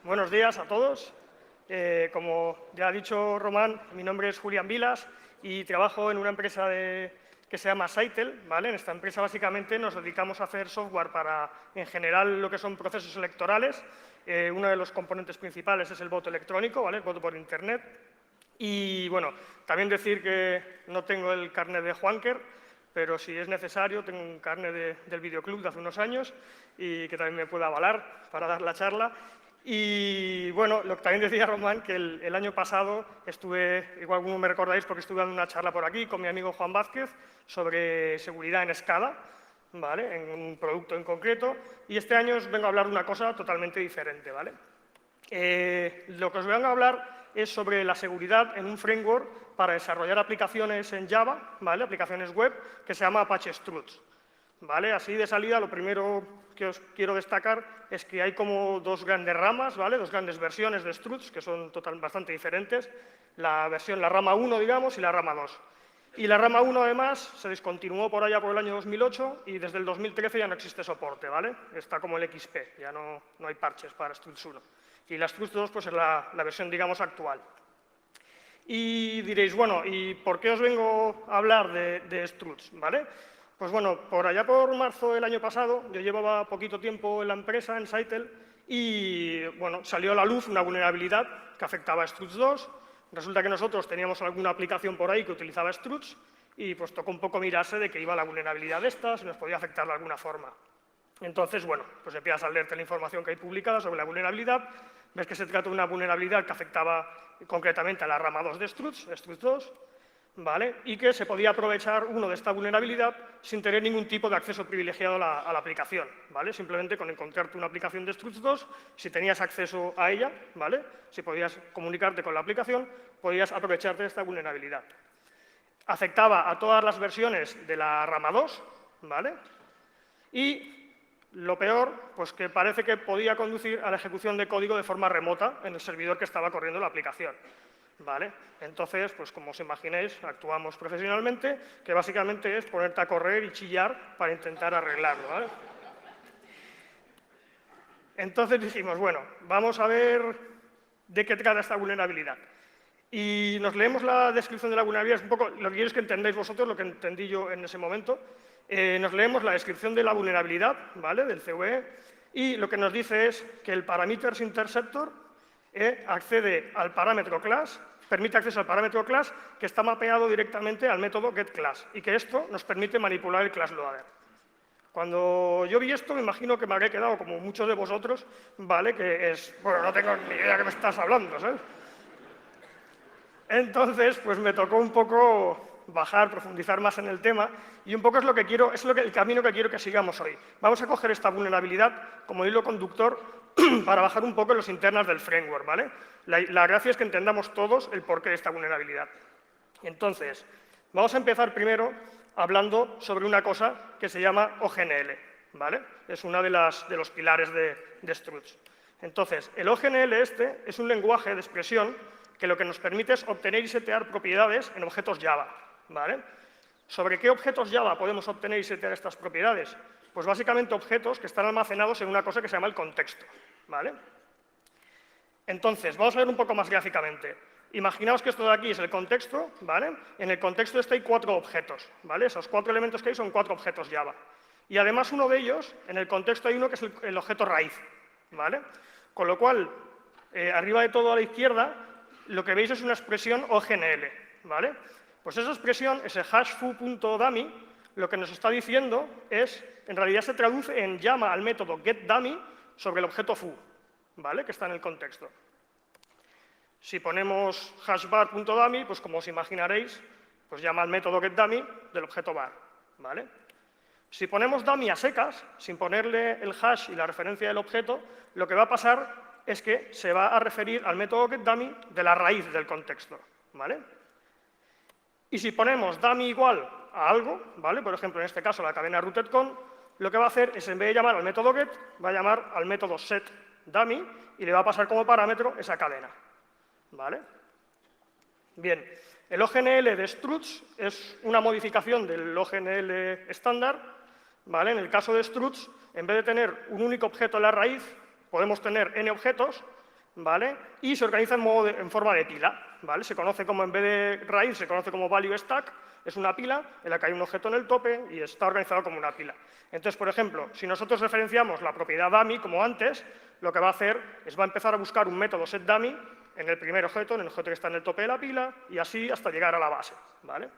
Buenos días a todos. Como ya ha dicho Román, mi nombre es Julián Vilas y trabajo en una empresa que se llama Saitel, ¿vale? En esta empresa básicamente nos dedicamos a hacer software para, en general, lo que son procesos electorales. Uno de los componentes principales es el voto electrónico, ¿vale? El voto por Internet. Y, bueno, también decir que no tengo el carnet de Juanker, pero si es necesario, tengo un carnet del videoclub de hace unos años y que también me puede avalar para dar la charla. Y bueno, lo que también decía Román, que el año pasado estuve, igual alguno me recordáis porque estuve dando una charla por aquí con mi amigo Juan Vázquez sobre seguridad en escala, ¿vale? En un producto en concreto, y este año os vengo a hablar de una cosa totalmente diferente, ¿vale? Lo que os vengo a hablar es sobre la seguridad en un framework para desarrollar aplicaciones en Java, ¿vale? Aplicaciones web, que se llama Apache Struts. ¿Vale? Así de salida, lo primero que os quiero destacar es que hay como dos grandes ramas, ¿vale? Dos grandes versiones de Struts que son bastante diferentes. La rama 1, digamos, y la rama 2. Y la rama 1, además, se descontinuó por allá por el año 2008 y desde el 2013 ya no existe soporte, ¿vale? Está como el XP, ya no hay parches para Struts 1. Y la Struts 2 pues, es la versión, digamos, actual. Y diréis, bueno, ¿y por qué os vengo a hablar de Struts, ¿vale? Pues bueno, por allá por marzo del año pasado, yo llevaba poquito tiempo en la empresa, en Saitel, y bueno, salió a la luz una vulnerabilidad que afectaba a Struts 2. Resulta que nosotros teníamos alguna aplicación por ahí que utilizaba Struts y pues tocó un poco mirarse de que iba la vulnerabilidad de esta, si nos podía afectar de alguna forma. Entonces, bueno, pues empiezas a leerte la información que hay publicada sobre la vulnerabilidad, ves que se trata de una vulnerabilidad que afectaba concretamente a la rama 2 de Struts 2, ¿vale? Y que se podía aprovechar uno de esta vulnerabilidad sin tener ningún tipo de acceso privilegiado a la aplicación, ¿vale? Simplemente con encontrarte una aplicación de Struts 2, si tenías acceso a ella, ¿vale? Si podías comunicarte con la aplicación, podías aprovecharte de esta vulnerabilidad. Afectaba a todas las versiones de la rama 2, ¿vale? Y lo peor, pues que parece que podía conducir a la ejecución de código de forma remota en el servidor que estaba corriendo la aplicación. ¿Vale? Entonces, pues como os imaginéis, actuamos profesionalmente, que básicamente es ponerte a correr y chillar para intentar arreglarlo, ¿vale? Entonces dijimos, bueno, vamos a ver de qué trata esta vulnerabilidad. Y nos leemos la descripción de la vulnerabilidad, es un poco lo que quiero es que entendáis vosotros, lo que entendí yo en ese momento. Nos leemos la descripción de la vulnerabilidad, ¿vale? Del CVE, y lo que nos dice es que el parameters interceptor accede al parámetro class, permite acceso al parámetro class que está mapeado directamente al método getClass y que esto nos permite manipular el class loader. Cuando yo vi esto, me imagino que me habré quedado, como muchos de vosotros, ¿vale? Que es, bueno, no tengo ni idea de qué me estás hablando, ¿sabes? Entonces, pues me tocó un poco bajar, profundizar más en el tema y un poco es lo que quiero, el camino que quiero que sigamos hoy. Vamos a coger esta vulnerabilidad como hilo conductor para bajar un poco en los internas del framework, ¿vale? La gracia es que entendamos todos el porqué de esta vulnerabilidad. Entonces, vamos a empezar primero hablando sobre una cosa que se llama OGNL, ¿vale? Es uno de los pilares de Struts. Entonces, el OGNL este es un lenguaje de expresión que lo que nos permite es obtener y setear propiedades en objetos Java, ¿vale? ¿Sobre qué objetos Java podemos obtener y setear estas propiedades? Pues básicamente objetos que están almacenados en una cosa que se llama el contexto, ¿vale? Entonces, vamos a ver un poco más gráficamente. Imaginaos que esto de aquí es el contexto, ¿vale? En el contexto este hay 4 objetos, ¿vale? Esos 4 elementos que hay son 4 objetos Java. Y además uno de ellos, en el contexto hay uno que es el objeto raíz, ¿vale? Con lo cual, arriba de todo a la izquierda, lo que veis es una expresión OGNL, ¿vale? Pues esa expresión, ese hash foo.dummy, lo que nos está diciendo es, en realidad se traduce en llama al método getDummy sobre el objeto foo, ¿vale? Que está en el contexto. Si ponemos hashbar.dummy, pues como os imaginaréis, pues llama al método getDummy del objeto bar, ¿vale? Si ponemos dummy a secas, sin ponerle el hash y la referencia del objeto, lo que va a pasar es que se va a referir al método getDummy de la raíz del contexto, ¿vale? Y si ponemos dummy igual a algo, ¿vale? Por ejemplo, en este caso la cadena rootedCon, lo que va a hacer es, en vez de llamar al método get, va a llamar al método setDummy y le va a pasar como parámetro esa cadena, ¿vale? Bien, el OGNL de Struts es una modificación del OGNL estándar, ¿vale? En el caso de Struts, en vez de tener un único objeto en la raíz, podemos tener n objetos, ¿vale? Y se organiza en forma de pila, ¿vale? Se conoce como, en vez de raíz, se conoce como value stack, es una pila en la que hay un objeto en el tope y está organizado como una pila. Entonces, por ejemplo, si nosotros referenciamos la propiedad dummy como antes, lo que va a hacer es va a empezar a buscar un método setDummy en el primer objeto, en el objeto que está en el tope de la pila, y así hasta llegar a la base, ¿vale?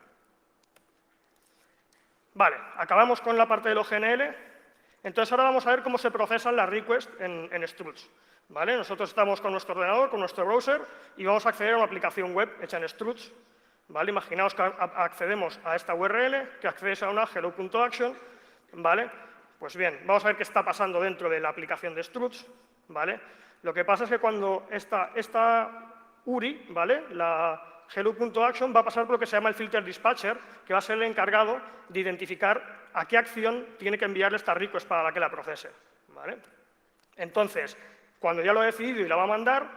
Vale, acabamos con la parte del OGNL. Entonces ahora vamos a ver cómo se procesan las requests en struts. ¿Vale? Nosotros estamos con nuestro ordenador, con nuestro browser, y vamos a acceder a una aplicación web hecha en struts. ¿Vale? Imaginaos que accedemos a esta URL, que accedes a una hello.action. ¿Vale? Pues bien, vamos a ver qué está pasando dentro de la aplicación de struts. ¿Vale? Lo que pasa es que cuando esta URI, ¿vale? La hello.action va a pasar por lo que se llama el filter dispatcher, que va a ser el encargado de identificar a qué acción tiene que enviarle esta request para que la procese. ¿Vale? Entonces, cuando ya lo ha decidido y la va a mandar,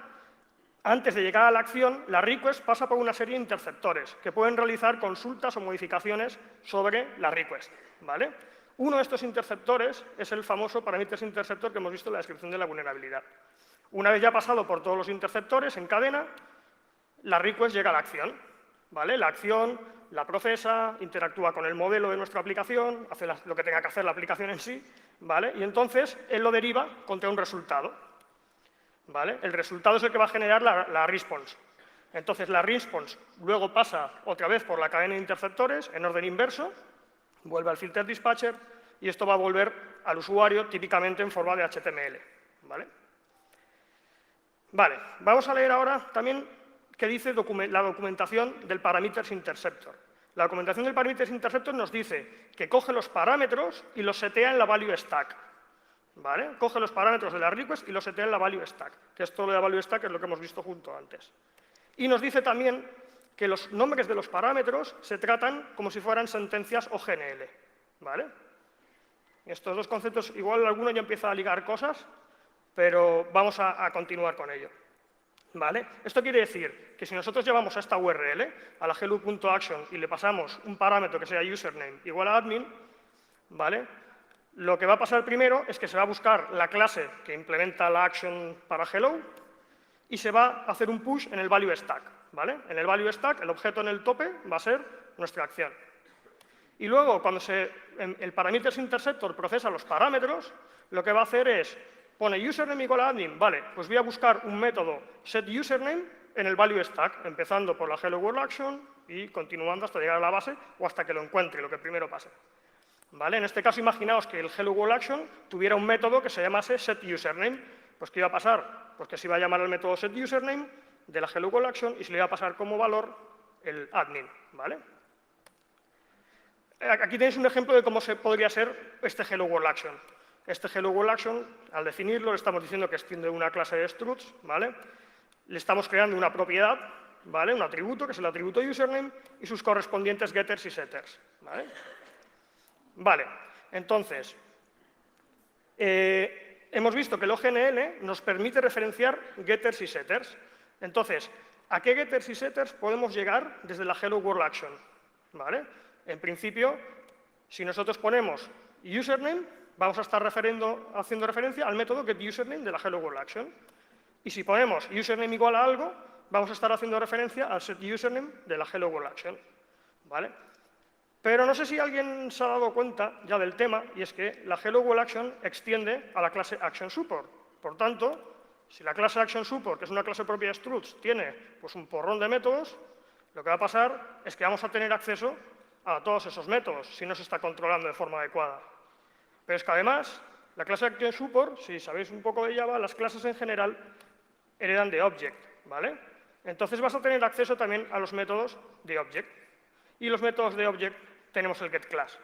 antes de llegar a la acción, la request pasa por una serie de interceptores que pueden realizar consultas o modificaciones sobre la request. ¿Vale? Uno de estos interceptores es el famoso parameters interceptor que hemos visto en la descripción de la vulnerabilidad. Una vez ya pasado por todos los interceptores en cadena, la request llega a la acción. ¿Vale? La acción la procesa, interactúa con el modelo de nuestra aplicación, hace lo que tenga que hacer la aplicación en sí, ¿vale? Y entonces él lo deriva contra un resultado. ¿Vale? El resultado es el que va a generar la response. Entonces la response luego pasa otra vez por la cadena de interceptores en orden inverso, vuelve al filter dispatcher y esto va a volver al usuario típicamente en forma de HTML. ¿Vale? Vale, vamos a leer ahora también qué dice la documentación del parameters interceptor. La documentación del parameters interceptor nos dice que coge los parámetros y los setea en la value stack. ¿Vale? Coge los parámetros de la request y los setea en la value stack, que esto de la value stack es lo que hemos visto junto antes. Y nos dice también que los nombres de los parámetros se tratan como si fueran sentencias OGNL. ¿Vale? Estos dos conceptos, igual alguno ya empieza a ligar cosas, pero vamos a continuar con ello. ¿Vale? Esto quiere decir que si nosotros llevamos a esta URL, a la hello.action, y le pasamos un parámetro que sea username igual a admin, ¿vale? Lo que va a pasar primero es que se va a buscar la clase que implementa la action para hello y se va a hacer un push en el value stack. ¿Vale? En el value stack, el objeto en el tope va a ser nuestra acción. Y luego, cuando el parameters interceptor procesa los parámetros, lo que va a hacer es, pone username igual a admin, vale, pues voy a buscar un método setUsername en el value stack, empezando por la hello world action y continuando hasta llegar a la base o hasta que lo encuentre, lo que primero pase. ¿Vale? En este caso, imaginaos que el hello world action tuviera un método que se llamase setUsername. Pues, ¿qué iba a pasar? Pues que se iba a llamar el método setUsername de la hello world action y se le iba a pasar como valor el admin. ¿Vale? Aquí tenéis un ejemplo de cómo podría ser este hello world action. Este hello world action, al definirlo, le estamos diciendo que extiende una clase de struts, ¿vale? Le estamos creando una propiedad, ¿vale? Un atributo, que es el atributo username, y sus correspondientes getters y setters, ¿vale? Vale, entonces, hemos visto que el OGNL nos permite referenciar getters y setters. Entonces, ¿a qué getters y setters podemos llegar desde la hello world action? ¿Vale? En principio, si nosotros ponemos username, vamos a estar haciendo referencia al método getUsername de la hello world action. Y si ponemos username igual a algo, vamos a estar haciendo referencia al setUsername de la hello world action. ¿Vale? Pero no sé si alguien se ha dado cuenta ya del tema, y es que la hello world action extiende a la clase ActionSupport. Por tanto, si la clase ActionSupport, que es una clase propia de struts, tiene pues, un porrón de métodos, lo que va a pasar es que vamos a tener acceso a todos esos métodos, si no se está controlando de forma adecuada. Pero es que además, la clase ActionSupport, si sabéis un poco de Java, las clases en general heredan de object, ¿vale? Entonces vas a tener acceso también a los métodos de object. Y los métodos de object tenemos el getClass,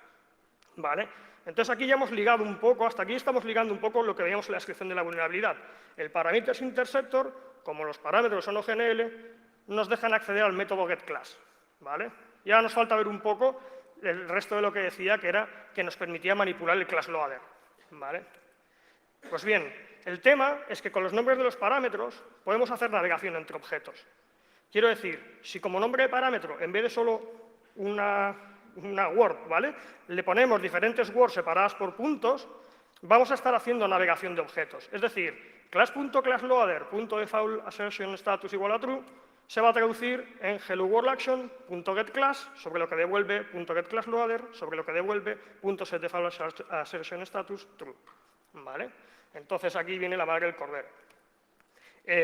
¿vale? Entonces aquí ya hemos ligado un poco, hasta aquí estamos ligando un poco lo que veíamos en la descripción de la vulnerabilidad. El parameters interceptor, como los parámetros son OGNL, nos dejan acceder al método getClass, ¿vale? Y ahora nos falta ver un poco el resto de lo que decía, que era que nos permitía manipular el class loader, ¿vale? Pues bien, el tema es que con los nombres de los parámetros podemos hacer navegación entre objetos. Quiero decir, si como nombre de parámetro, en vez de solo una word, ¿vale?, le ponemos diferentes words separadas por puntos, vamos a estar haciendo navegación de objetos. Es decir, class.classLoader.defaultAssertionStatus igual a true se va a traducir en helloWorldAction.getClass sobre lo que devuelve .getClassLoader sobre lo que devuelve .setDefaultAssertionStatus true. ¿Vale? Entonces aquí viene la madre del cordero.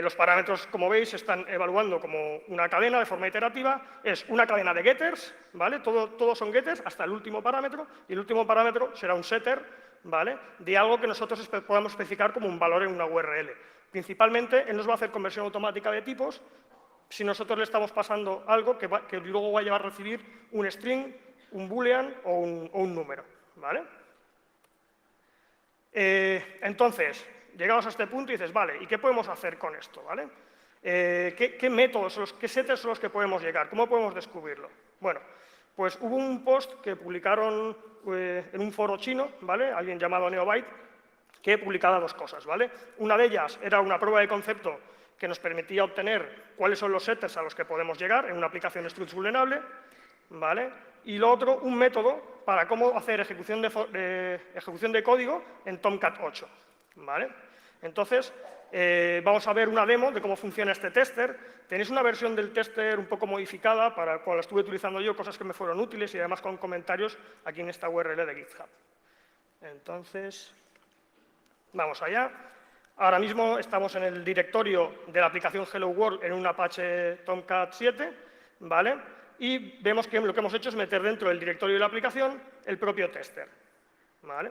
Los parámetros, como veis, se están evaluando como una cadena de forma iterativa. Es una cadena de getters, ¿vale? Todos son getters hasta el último parámetro, y el último parámetro será un setter, ¿vale? De algo que nosotros podamos especificar como un valor en una URL. Principalmente, él nos va a hacer conversión automática de tipos si nosotros le estamos pasando algo que luego va a llevar a recibir un string, un boolean o un número, ¿vale? Entonces, llegamos a este punto y dices, vale, ¿y qué podemos hacer con esto? ¿Vale? ¿Qué métodos, qué setters son los que podemos llegar? ¿Cómo podemos descubrirlo? Bueno, pues hubo un post que publicaron en un foro chino, ¿vale? Alguien llamado Neobyte, que publicaba dos cosas, ¿vale? Una de ellas era una prueba de concepto que nos permitía obtener cuáles son los setters a los que podemos llegar en una aplicación struts vulnerable, ¿vale? Y lo otro, un método para cómo hacer ejecución de código en Tomcat 8, ¿vale? Entonces, vamos a ver una demo de cómo funciona este tester. Tenéis una versión del tester un poco modificada para cuando la estuve utilizando yo, cosas que me fueron útiles y además con comentarios aquí en esta URL de GitHub. Entonces, vamos allá. Ahora mismo estamos en el directorio de la aplicación Hello World en un Apache Tomcat 7, ¿vale? Y vemos que lo que hemos hecho es meter dentro del directorio de la aplicación el propio tester, ¿vale?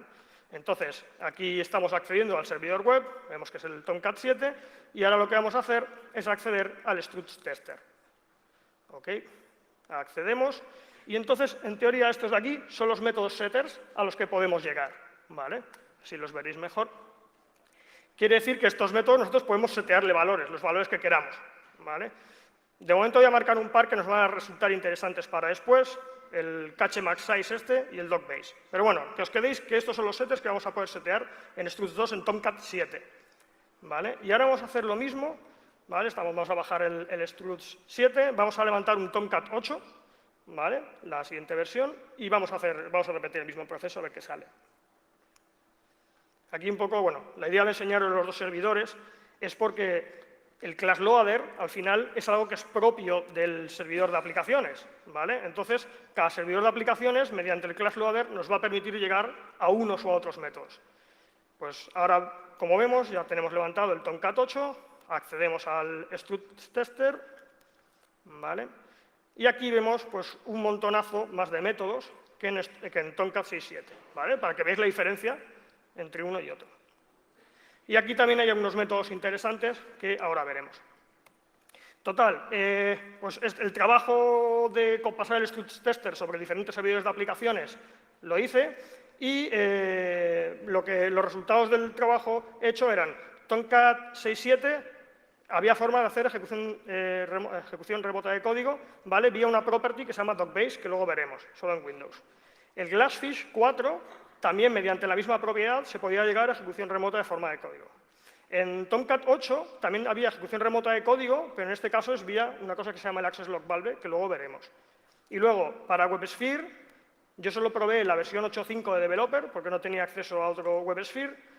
Entonces, aquí estamos accediendo al servidor web, vemos que es el Tomcat 7, y ahora lo que vamos a hacer es acceder al struts tester. ¿Ok? Accedemos, y entonces, en teoría, estos de aquí son los métodos setters a los que podemos llegar, ¿vale? Si los veréis mejor. Quiere decir que estos métodos nosotros podemos setearle valores, los valores que queramos, ¿vale? De momento voy a marcar un par que nos van a resultar interesantes para después, el cache max size este y el doc base. Pero bueno, que os quedéis que estos son los setters que vamos a poder setear en struts 2 en Tomcat 7, ¿vale? Y ahora vamos a hacer lo mismo, ¿vale? Vamos a bajar el struts 7, vamos a levantar un Tomcat 8, ¿vale? La siguiente versión, y vamos a repetir el mismo proceso a ver qué sale. Aquí un poco, bueno, la idea de enseñaros los dos servidores es porque el class loader, al final, es algo que es propio del servidor de aplicaciones, ¿vale? Entonces, cada servidor de aplicaciones, mediante el class loader, nos va a permitir llegar a unos u otros métodos. Pues ahora, como vemos, ya tenemos levantado el Tomcat 8, accedemos al struts tester, ¿vale? Y aquí vemos pues, un montonazo más de métodos que en Tomcat 6.7, ¿vale? Para que veáis la diferencia entre uno y otro. Y aquí también hay unos métodos interesantes que ahora veremos. Total, pues el trabajo de pasar el struts tester sobre diferentes servidores de aplicaciones lo hice y los resultados del trabajo hecho eran Tomcat 6.7, había forma de hacer ejecución remota de código, ¿vale? Vía una property que se llama docbase, que luego veremos, solo en Windows. El Glassfish 4, también mediante la misma propiedad, se podía llegar a ejecución remota de forma de código. En Tomcat 8 también había ejecución remota de código, pero en este caso es vía una cosa que se llama el Access Log Valve, que luego veremos. Y luego, para WebSphere, yo solo probé la versión 8.5 de Developer, porque no tenía acceso a otro WebSphere.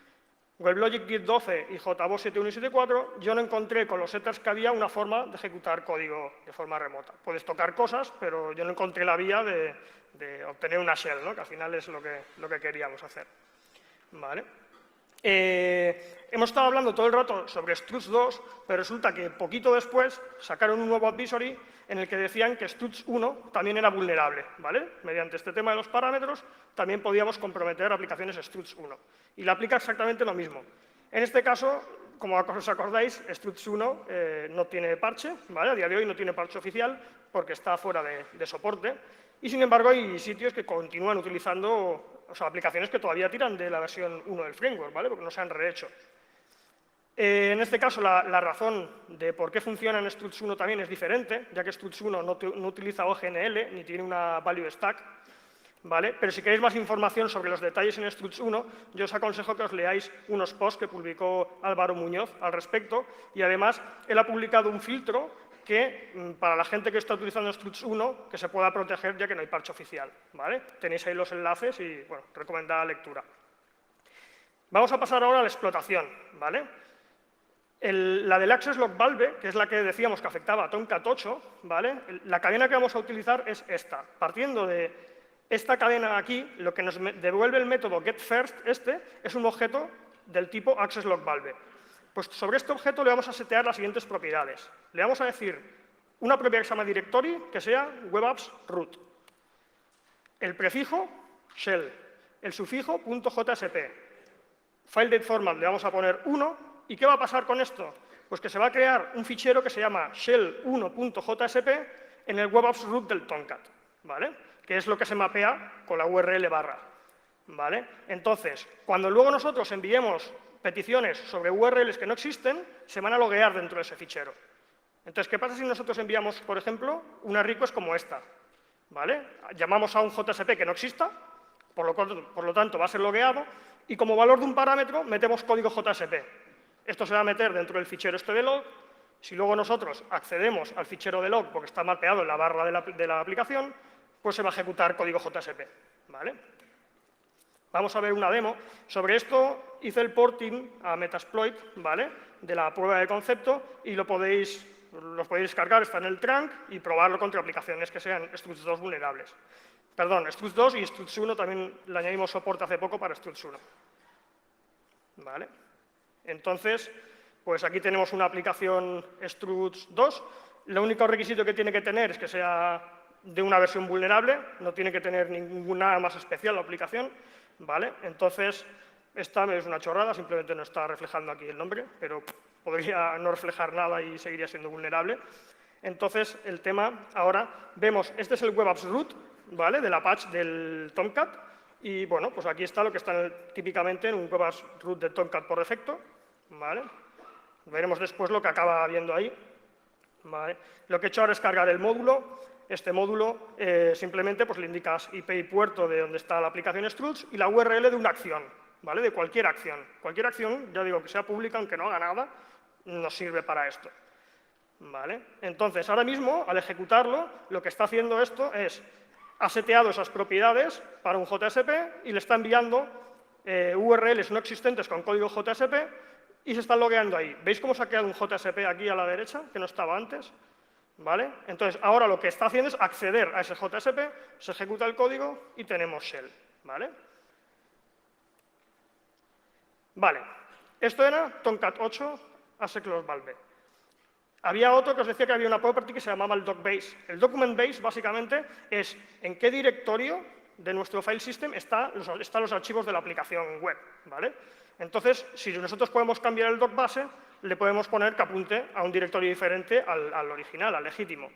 WebLogic Git 12 y JBoss 7.1 y 7.4, yo no encontré con los setters que había una forma de ejecutar código de forma remota. Puedes tocar cosas, pero yo no encontré la vía de obtener una shell, ¿no? Que al final es lo que queríamos hacer. ¿Vale? Hemos estado hablando todo el rato sobre struts 2, pero resulta que poquito después sacaron un nuevo advisory en el que decían que struts 1 también era vulnerable, ¿vale? Mediante este tema de los parámetros también podíamos comprometer aplicaciones struts 1. Y la aplica exactamente lo mismo. En este caso, como os acordáis, struts 1 no tiene parche, ¿vale? A día de hoy no tiene parche oficial porque está fuera de soporte. Y sin embargo hay sitios que continúan utilizando, o sea, aplicaciones que todavía tiran de la versión 1 del framework, ¿vale? Porque no se han rehecho. En este caso, la razón de por qué funciona en struts 1 también es diferente, ya que struts 1 no utiliza OGNL ni tiene una value stack, ¿vale? Pero si queréis más información sobre los detalles en struts 1, yo os aconsejo que os leáis unos posts que publicó Álvaro Muñoz al respecto, y además él ha publicado un filtro que, para la gente que está utilizando struts 1, que se pueda proteger ya que no hay parche oficial, ¿vale? Tenéis ahí los enlaces y, bueno, recomendada lectura. Vamos a pasar ahora a la explotación, ¿vale? La del access log valve, que es la que decíamos que afectaba a Tomcat 8, ¿vale? La cadena que vamos a utilizar es esta. Partiendo de esta cadena de aquí, lo que nos devuelve el método getFirst, es un objeto del tipo access log valve. Pues sobre este objeto le vamos a setear las siguientes propiedades. Le vamos a decir una propiedad que se llama directory, que sea webapps root. El prefijo, shell. El sufijo, .jsp. File date format le vamos a poner 1. ¿Y qué va a pasar con esto? Pues que se va a crear un fichero que se llama shell1.jsp en el webapps root del Tomcat, ¿vale? Que es lo que se mapea con la URL barra, ¿vale? Entonces, cuando luego nosotros enviemos peticiones sobre URLs que no existen, se van a loguear dentro de ese fichero. Entonces, ¿qué pasa si nosotros enviamos, por ejemplo, una request como esta? ¿Vale? Llamamos a un JSP que no exista, por lo tanto va a ser logueado, y como valor de un parámetro metemos código JSP. Esto se va a meter dentro del fichero este de log. Si luego nosotros accedemos al fichero de log porque está mapeado en la barra de la aplicación, pues se va a ejecutar código JSP, ¿vale? Vamos a ver una demo. Sobre esto hice el porting a Metasploit, ¿vale? De la prueba de concepto y los podéis descargar, está en el trunk y probarlo contra aplicaciones que sean Struts 2 vulnerables. Perdón, Struts 2 y Struts 1 también le añadimos soporte hace poco para Struts 1. ¿Vale? Entonces, pues aquí tenemos una aplicación Struts 2. Lo único requisito que tiene que tener es que sea de una versión vulnerable, no tiene que tener nada más especial la aplicación, ¿vale? Entonces, esta es una chorrada, simplemente no está reflejando aquí el nombre, pero podría no reflejar nada y seguiría siendo vulnerable. Entonces, el tema, ahora vemos, este es el webapps root, ¿vale? Del Apache del Tomcat, y bueno, pues aquí está lo que está típicamente en un webapps root del Tomcat por defecto, ¿vale? Veremos después lo que acaba viendo ahí, ¿vale? Lo que he hecho ahora es cargar el módulo. Este módulo simplemente pues, le indicas IP y puerto de donde está la aplicación Struts y la URL de una acción, ¿vale? De cualquier acción. Cualquier acción, ya digo, que sea pública, aunque no haga nada, nos sirve para esto, ¿vale? Entonces, ahora mismo, al ejecutarlo, lo que está haciendo esto es, ha seteado esas propiedades para un JSP y le está enviando URLs no existentes con código JSP y se están logueando ahí. ¿Veis cómo se ha creado un JSP aquí a la derecha, que no estaba antes? ¿Vale? Entonces, ahora lo que está haciendo es acceder a ese JSP, se ejecuta el código y tenemos shell, ¿vale? Vale, esto era Tomcat 8 ASIC Log Valve. Había otro que os decía que había una property que se llamaba el docbase. El document base, básicamente, es en qué directorio de nuestro file system están los archivos de la aplicación web, ¿vale? Entonces, si nosotros podemos cambiar el docbase, le podemos poner que apunte a un directorio diferente al original, al legítimo.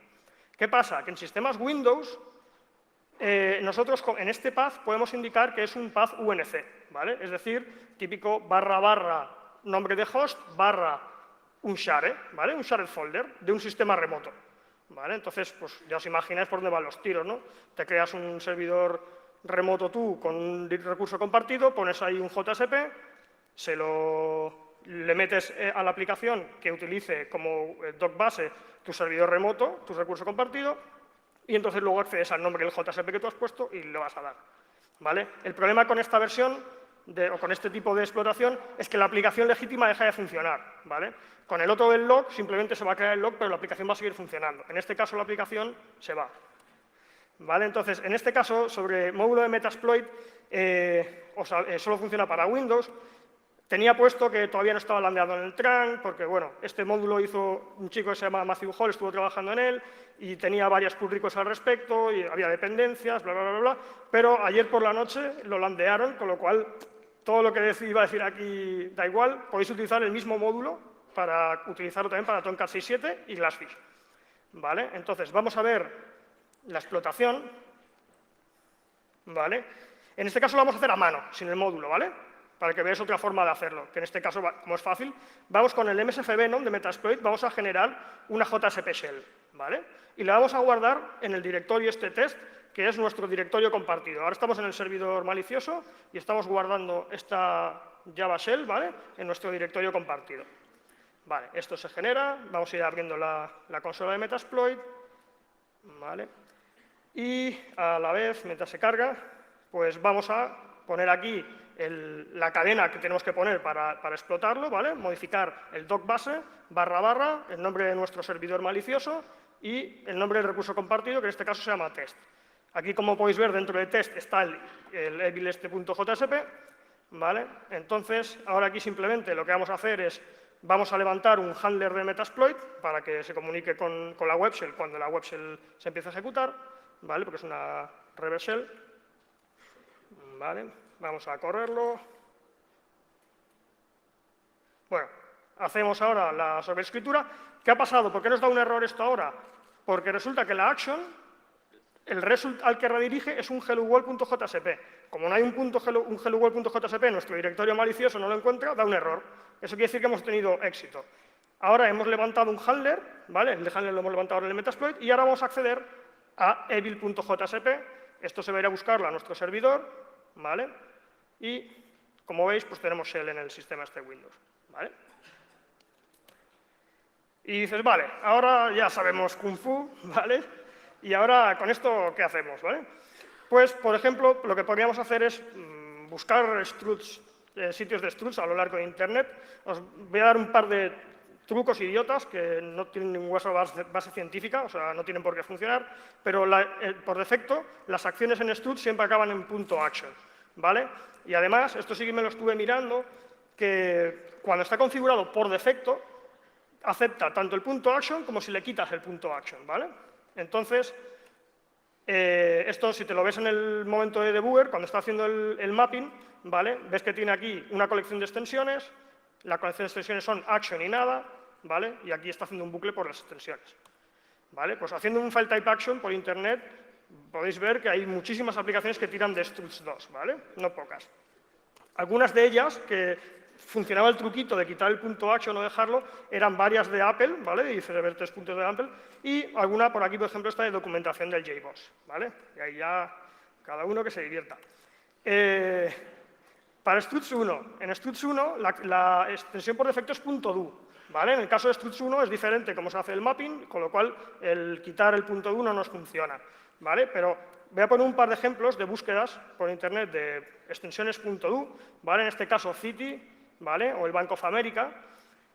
¿Qué pasa? Que en sistemas Windows, nosotros en este path podemos indicar que es un path UNC, ¿vale? Es decir, típico // nombre de host / un share, ¿vale? Un shared folder de un sistema remoto, ¿vale? Entonces, pues ya os imagináis por dónde van los tiros, ¿no? Te creas un servidor remoto tú con un recurso compartido, pones ahí un JSP, le metes a la aplicación que utilice como docbase tu servidor remoto, tu recurso compartido, y entonces luego accedes al nombre del JSP que tú has puesto y le vas a dar, ¿vale? El problema con esta versión o con este tipo de explotación es que la aplicación legítima deja de funcionar, ¿vale? Con el otro del log simplemente se va a crear el log, pero la aplicación va a seguir funcionando. En este caso la aplicación se va, ¿vale? Entonces, en este caso, sobre módulo de Metasploit, solo funciona para Windows. Tenía puesto que todavía no estaba landeado en el trunk, porque, bueno, este módulo hizo un chico que se llama Matthew Hall, estuvo trabajando en él, y tenía varias pull requests al respecto, y había dependencias, bla, bla, bla, bla, pero ayer por la noche lo landearon, con lo cual todo lo que iba a decir aquí da igual, podéis utilizar el mismo módulo para utilizarlo también para Tomcat 6.7 y Glassfish, ¿vale? Entonces, vamos a ver la explotación, ¿vale? En este caso lo vamos a hacer a mano, sin el módulo, ¿vale? Para que veáis otra forma de hacerlo, que en este caso, como es fácil, vamos con el MSFB nom de Metasploit, vamos a generar una JSP shell, ¿vale? Y la vamos a guardar en el directorio este test, que es nuestro directorio compartido. Ahora estamos en el servidor malicioso y estamos guardando esta Java shell, ¿vale? En nuestro directorio compartido. Vale, esto se genera, vamos a ir abriendo la consola de Metasploit, ¿vale? Y a la vez, mientras se carga, pues vamos a poner aquí la cadena que tenemos que poner para explotarlo, ¿vale? Modificar el doc base, //, el nombre de nuestro servidor malicioso y el nombre del recurso compartido, que en este caso se llama test. Aquí, como podéis ver, dentro de test está el evil.jsp, ¿vale? Entonces, ahora aquí simplemente lo que vamos a hacer es, vamos a levantar un handler de Metasploit para que se comunique con la web shell cuando la web shell se empiece a ejecutar, ¿vale? Porque es una reverse shell, ¿vale? Vamos a correrlo. Bueno, hacemos ahora la sobreescritura. ¿Qué ha pasado? ¿Por qué nos da un error esto ahora? Porque resulta que la action, el result al que redirige es un helloworld.jsp. Como no hay un helloworld.jsp, nuestro directorio malicioso no lo encuentra, da un error. Eso quiere decir que hemos tenido éxito. Ahora hemos levantado un handler, ¿vale? El handler lo hemos levantado ahora en el Metasploit, y ahora vamos a acceder a evil.jsp. Esto se va a ir a buscarlo a nuestro servidor, ¿vale? Y, como veis, pues tenemos shell en el sistema este Windows, ¿vale? Y dices, vale, ahora ya sabemos Kung Fu, ¿vale? Y ahora, ¿con esto qué hacemos, ¿vale? Pues, por ejemplo, lo que podríamos hacer es buscar struts, sitios de struts a lo largo de Internet. Os voy a dar un par de trucos idiotas que no tienen ninguna base científica, o sea, no tienen por qué funcionar, pero por defecto las acciones en struts siempre acaban en .action, ¿vale? Y además, esto sí que me lo estuve mirando, que cuando está configurado por defecto, acepta tanto el .action como si le quitas el .action, ¿vale? Entonces, esto si te lo ves en el momento de debugger, cuando está haciendo el mapping, ¿vale? Ves que tiene aquí una colección de extensiones, la colección de extensiones son action y nada, ¿vale? Y aquí está haciendo un bucle por las extensiones, ¿vale? Pues haciendo un file type action por internet, podéis ver que hay muchísimas aplicaciones que tiran de struts 2, ¿vale? No pocas. Algunas de ellas que funcionaba el truquito de quitar el .action o dejarlo, eran varias de Apple, ¿vale? Y ver 3 puntos de Apple, y alguna por aquí, por ejemplo, está de documentación del JBoss, ¿vale? Y ahí ya cada uno que se divierta. Para struts 1, en struts 1 la extensión por defecto es .do, ¿vale? En el caso de struts 1 es diferente cómo se hace el mapping, con lo cual el quitar el .do no nos funciona, ¿vale? Pero voy a poner un par de ejemplos de búsquedas por internet de extensiones .do, ¿vale? En este caso City, ¿vale? O el Bank of America,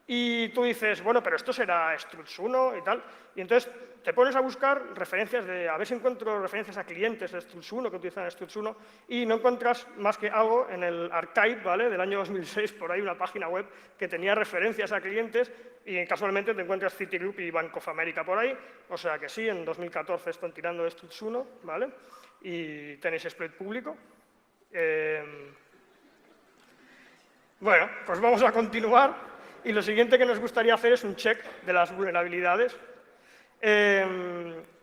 y tú dices, bueno, pero esto será struts 1 y tal, y entonces te pones a buscar referencias a ver si encuentro referencias a clientes de struts 1 que utilizan struts 1, y no encuentras más que algo en el archive, ¿vale? Del año 2006, por ahí una página web que tenía referencias a clientes, y casualmente te encuentras Citigroup y Bank of America por ahí, o sea que sí, en 2014 están tirando de struts 1, ¿vale? Y tenéis exploit público. Bueno, pues vamos a continuar, y lo siguiente que nos gustaría hacer es un check de las vulnerabilidades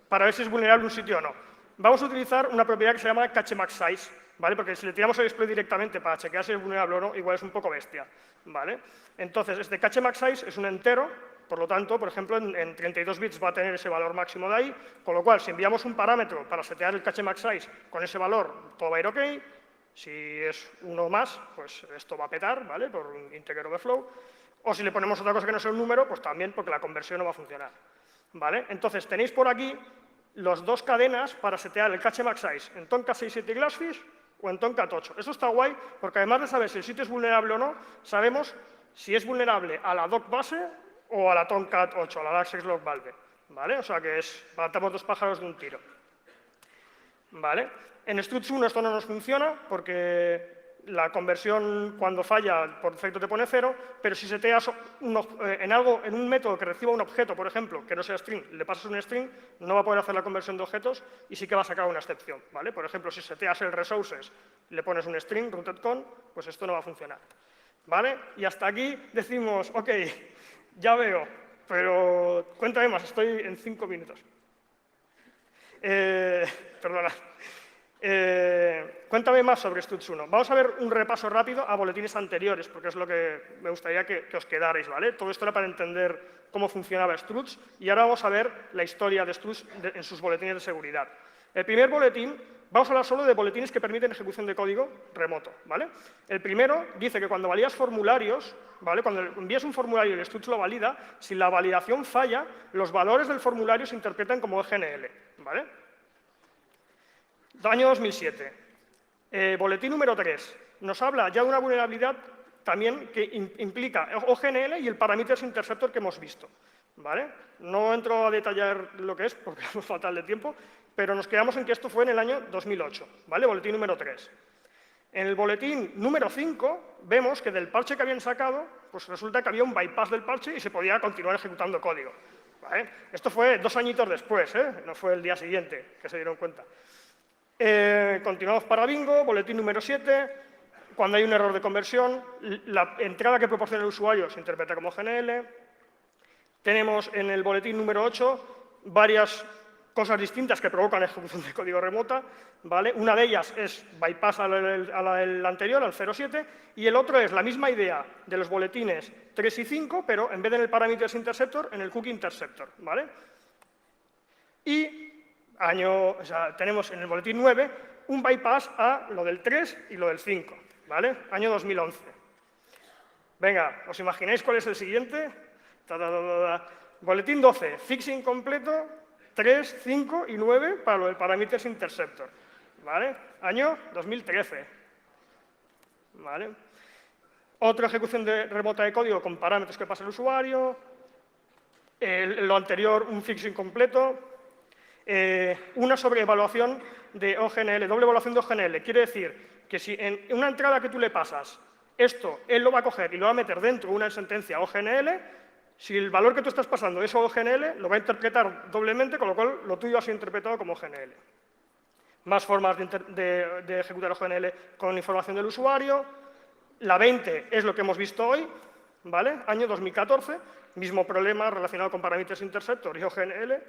para ver si es vulnerable un sitio o no. Vamos a utilizar una propiedad que se llama cache_max_size, ¿vale? Porque si le tiramos el exploit directamente para chequear si es vulnerable o no, igual es un poco bestia, ¿vale? Entonces, este cache_max_size es un entero, por lo tanto, por ejemplo, en 32 bits va a tener ese valor máximo de ahí, con lo cual, si enviamos un parámetro para setear el cache_max_size con ese valor, todo va a ir OK. Si es uno más, pues esto va a petar, ¿vale? Por un integer overflow. O si le ponemos otra cosa que no sea un número, pues también, porque la conversión no va a funcionar, ¿vale? Entonces, tenéis por aquí las dos cadenas para setear el cache_max_size en Tomcat 6.7 y Glassfish o en Tomcat 8. Eso está guay, porque además de saber si el sitio es vulnerable o no, sabemos si es vulnerable a la doc base o a la Tomcat 8, a la LaxSexLog Valve, ¿vale? O sea que matamos dos pájaros de un tiro, ¿vale? En struts 1 esto no nos funciona porque la conversión cuando falla por defecto te pone 0, pero si seteas en un método que reciba un objeto, por ejemplo, que no sea string, le pasas un string, no va a poder hacer la conversión de objetos y sí que va a sacar una excepción, ¿vale? Por ejemplo, si seteas el resources, le pones un string, rootedCon, pues esto no va a funcionar, ¿vale? Y hasta aquí decimos, OK, ya veo, pero cuéntame más, estoy en 5 minutos. Perdona. Cuéntame más sobre struts 1. Vamos a ver un repaso rápido a boletines anteriores, porque es lo que me gustaría que os quedarais, ¿vale? Todo esto era para entender cómo funcionaba struts, y ahora vamos a ver la historia de struts en sus boletines de seguridad. El primer boletín, vamos a hablar solo de boletines que permiten ejecución de código remoto, ¿vale? El primero dice que cuando validas formularios, ¿vale? Cuando envías un formulario y el struts lo valida, si la validación falla, los valores del formulario se interpretan como EGNL, ¿vale? Año 2007. Boletín número 3. nos habla ya de una vulnerabilidad también que implica OGNL y el Parameters Interceptor que hemos visto, ¿vale? No entro a detallar lo que es, porque es fatal de tiempo, pero nos quedamos en que esto fue en el año 2008, ¿vale? Boletín número 3. En el boletín número 5 vemos que del parche que habían sacado, pues resulta que había un bypass del parche y se podía continuar ejecutando código, ¿vale? Esto fue 2 añitos después, no fue el día siguiente que se dieron cuenta. Continuamos para bingo, boletín número 7. Cuando hay un error de conversión, la entrada que proporciona el usuario se interpreta como GNL. Tenemos en el boletín número 8 varias cosas distintas que provocan ejecución de código remota, ¿vale? Una de ellas es bypass al anterior, al 0.7, y el otro es la misma idea de los boletines 3 y 5, pero en vez de en el Parameters Interceptor, en el Cookie Interceptor, ¿vale? Y tenemos en el boletín 9 un bypass a lo del 3 y lo del 5, ¿vale? Año 2011. Venga, ¿os imagináis cuál es el siguiente? Boletín 12, fixing completo, 3, 5 y 9 para lo del Parameters Interceptor, ¿vale? Año 2013, ¿vale? Otra ejecución remota de código con parámetros que pasa el usuario, lo anterior, un fixing completo, una sobreevaluación de OGNL, doble evaluación de OGNL. Quiere decir que si en una entrada que tú le pasas esto, él lo va a coger y lo va a meter dentro de una sentencia OGNL, si el valor que tú estás pasando es OGNL, lo va a interpretar doblemente, con lo cual lo tuyo ha sido interpretado como OGNL. Más formas de ejecutar OGNL con información del usuario. La 20 es lo que hemos visto hoy, ¿vale? Año 2014, mismo problema relacionado con Parameters Interceptor y OGNL,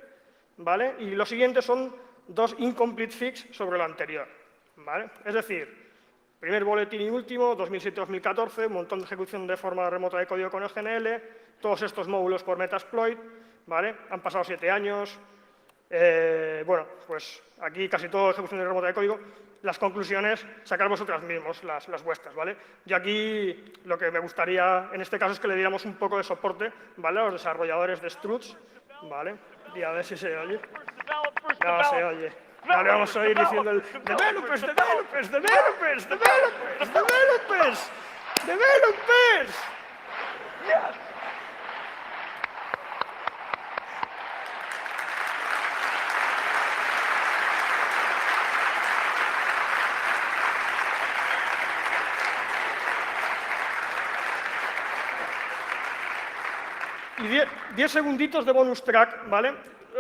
¿vale? Y los siguientes son 2 incomplete fix sobre lo anterior, ¿vale? Es decir, primer boletín y último, 2007-2014, un montón de ejecución de forma remota de código con OGNL, todos estos módulos por Metasploit, ¿vale? Han pasado 7 años. Bueno, pues aquí casi todo ejecución de remota de código. Las conclusiones, sacar vosotras mismos las vuestras, ¿vale? Yo aquí lo que me gustaría, en este caso, es que le diéramos un poco de soporte, ¿vale? A los desarrolladores de Struts, ¿vale? Y a ver si se oye. No se oye. Vale, vamos a ir diciendo el developers, developers, developers, developers, developers, developers. Y 10 segunditos de bonus track, ¿vale?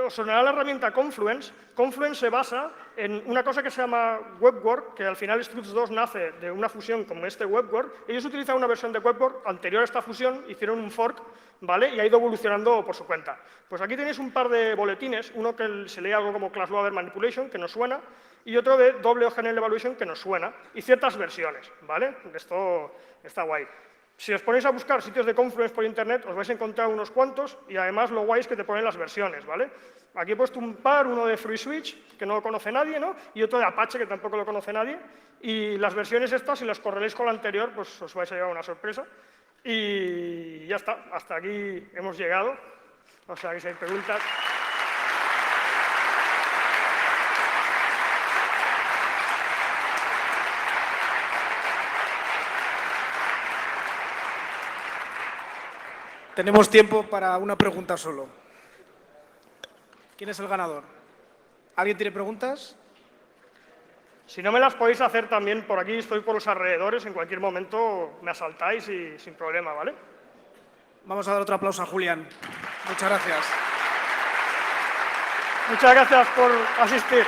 Os sonará la herramienta Confluence. Confluence se basa en una cosa que se llama WebWork, que al final Struts 2 nace de una fusión como este WebWork. Ellos utilizan una versión de WebWork anterior a esta fusión, hicieron un fork, ¿vale? Y ha ido evolucionando por su cuenta. Pues aquí tenéis un par de boletines, uno que se lee algo como Class Loader Manipulation, que nos suena, y otro de doble OGNL Evaluation, que nos suena, y ciertas versiones, ¿vale? Esto está guay. Si os ponéis a buscar sitios de Confluence por internet, os vais a encontrar unos cuantos y además lo guay es que te ponen las versiones, ¿vale? Aquí he puesto un par, uno de FreeSwitch, que no lo conoce nadie, ¿no? Y otro de Apache, que tampoco lo conoce nadie. Y las versiones estas, si las correléis con la anterior, pues os vais a llevar una sorpresa. Y ya está, hasta aquí hemos llegado. O sea, que si hay preguntas... Tenemos tiempo para una pregunta solo. ¿Quién es el ganador? ¿Alguien tiene preguntas? Si no me las podéis hacer también por aquí, estoy por los alrededores, en cualquier momento me asaltáis y sin problema, ¿vale? Vamos a dar otro aplauso a Julián. Muchas gracias. Muchas gracias por asistir.